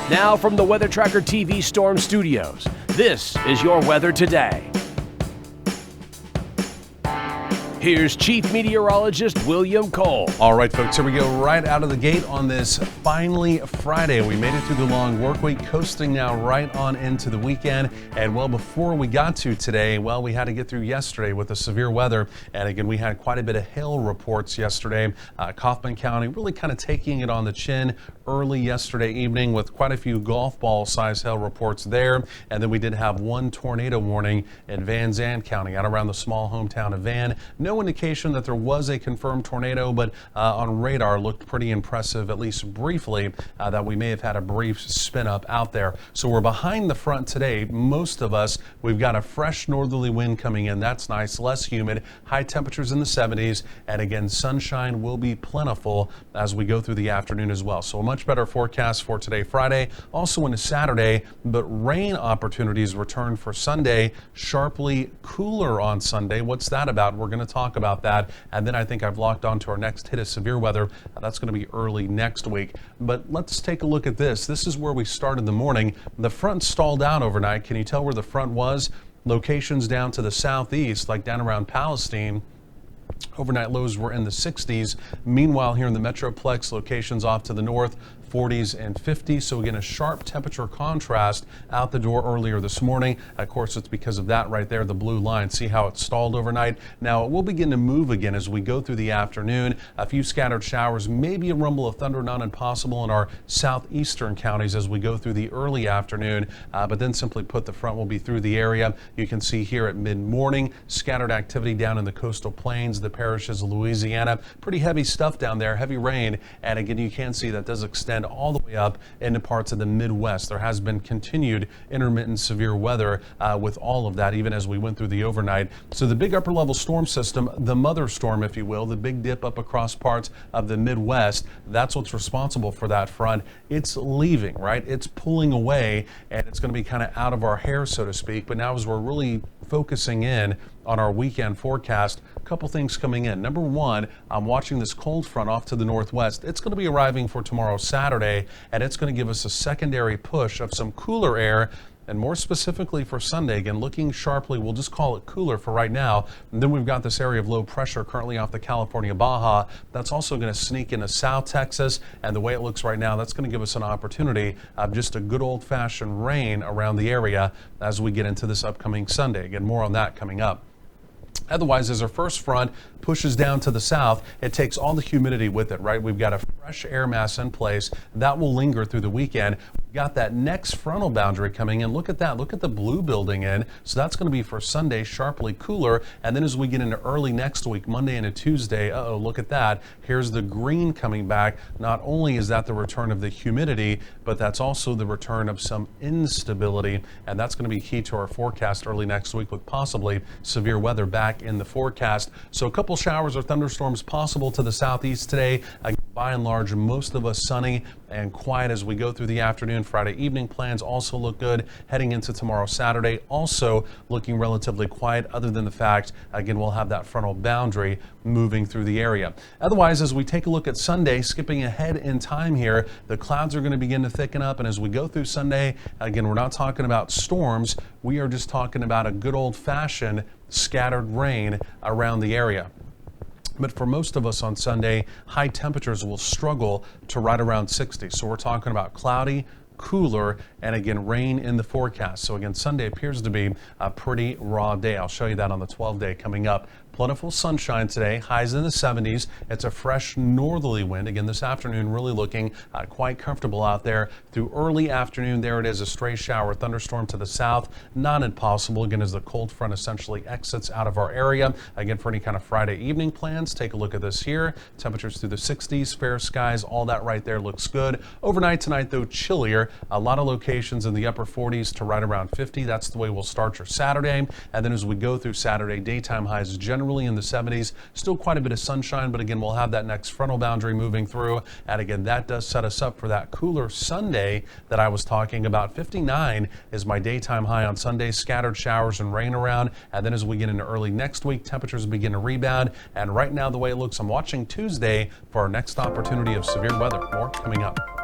Now from the Weather Tracker TV Storm Studios, this is your weather today. Here's Chief Meteorologist William Cole. All right, folks, here we go right out of the gate on this finally Friday. We made it through the long work week, coasting now right on into the weekend. And well, before we got to today, well, we had to get through yesterday with the severe weather. And again, we had quite a bit of hail reports yesterday. Kaufman County really kind of taking it on the chin early yesterday evening with quite a few golf ball size hail reports there. And then we did have one tornado warning in Van Zandt County out around the small hometown of Van. No indication that there was a confirmed tornado, but on radar looked pretty impressive, at least briefly, that we may have had a brief spin up out there. So we're behind the front today. Most of us, we've got a fresh northerly wind coming in. That's nice, less humid, high temperatures in the 70s. And again, sunshine will be plentiful as we go through the afternoon as well. So a much better forecast for today, Friday, also into Saturday, but rain opportunities return for Sunday, sharply cooler on Sunday. What's that about? We're going to talk about that. And then I think I've locked on to our next hit of severe weather. That's going to be early next week. But let's take a look at this. This is where we started the morning. The front stalled out overnight. Can you tell where the front was? Locations down to the southeast, like down around Palestine. Overnight lows were in the 60s. Meanwhile, here in the Metroplex, locations off to the north, 40s and 50s. So again, a sharp temperature contrast out the door earlier this morning. Of course, it's because of that right there, the blue line. See how it stalled overnight? Now it will begin to move again as we go through the afternoon. A few scattered showers, maybe a rumble of thunder, not impossible in our southeastern counties as we go through the early afternoon. But then simply put, the front will be through the area. You can see here at mid-morning, scattered activity down in the coastal plains, the parishes of Louisiana. Pretty heavy stuff down there, heavy rain. And again, you can see that does extend all the way up into parts of the Midwest. There has been continued intermittent severe weather with all of that, even as we went through the overnight. So the big upper level storm system, the mother storm, if you will, the big dip up across parts of the Midwest, that's what's responsible for that front. It's leaving, right? It's pulling away, and it's going to be kind of out of our hair, so to speak. But now as we're really focusing in on our weekend forecast, a couple things coming in. Number one, I'm watching this cold front off to the northwest. It's going to be arriving for tomorrow, Saturday, and it's going to give us a secondary push of some cooler air. And more specifically for Sunday, again, looking sharply, we'll just call it cooler for right now. And then we've got this area of low pressure currently off the California Baja. That's also going to sneak into South Texas. And the way it looks right now, that's going to give us an opportunity of just a good old-fashioned rain around the area as we get into this upcoming Sunday. Again, more on that coming up. Otherwise, as our first front pushes down to the south, it takes all the humidity with it, right? We've got a fresh air mass in place that will linger through the weekend. We've got that next frontal boundary coming in. Look at that. Look at the blue building in. So that's going to be for Sunday, sharply cooler. And then as we get into early next week, Monday into Tuesday, look at that. Here's the green coming back. Not only is that the return of the humidity, but that's also the return of some instability. And that's going to be key to our forecast early next week with possibly severe weather back in the forecast. So a couple showers or thunderstorms possible to the southeast today. By and large, most of us sunny and quiet as we go through the afternoon. Friday evening plans also look good. Heading into tomorrow, Saturday, also looking relatively quiet, other than the fact, again, we'll have that frontal boundary moving through the area. Otherwise, as we take a look at Sunday, skipping ahead in time here, the clouds are going to begin to thicken up. And as we go through Sunday, again, we're not talking about storms. We are just talking about a good old-fashioned scattered rain around the area. But for most of us on Sunday, high temperatures will struggle to right around 60. So we're talking about cloudy, cooler, and again, rain in the forecast. So again, Sunday appears to be a pretty raw day. I'll show you that on the 12-day coming up. Plentiful sunshine today, highs in the 70s. It's a fresh northerly wind. Again, this afternoon really looking quite comfortable out there. Through early afternoon, there it is, a stray shower, thunderstorm to the south. Not impossible, again, as the cold front essentially exits out of our area. Again, for any kind of Friday evening plans, take a look at this here. Temperatures through the 60s, fair skies, all that right there looks good. Overnight tonight, though, chillier. A lot of locations in the upper 40s to right around 50. That's the way we'll start your Saturday. And then as we go through Saturday, daytime highs generally in the 70s. Still quite a bit of sunshine, but again, we'll have that next frontal boundary moving through. And again, that does set us up for that cooler Sunday that I was talking about. 59 is my daytime high on Sunday. Scattered showers and rain around. And then as we get into early next week, temperatures begin to rebound. And right now, the way it looks, I'm watching Tuesday for our next opportunity of severe weather. More coming up.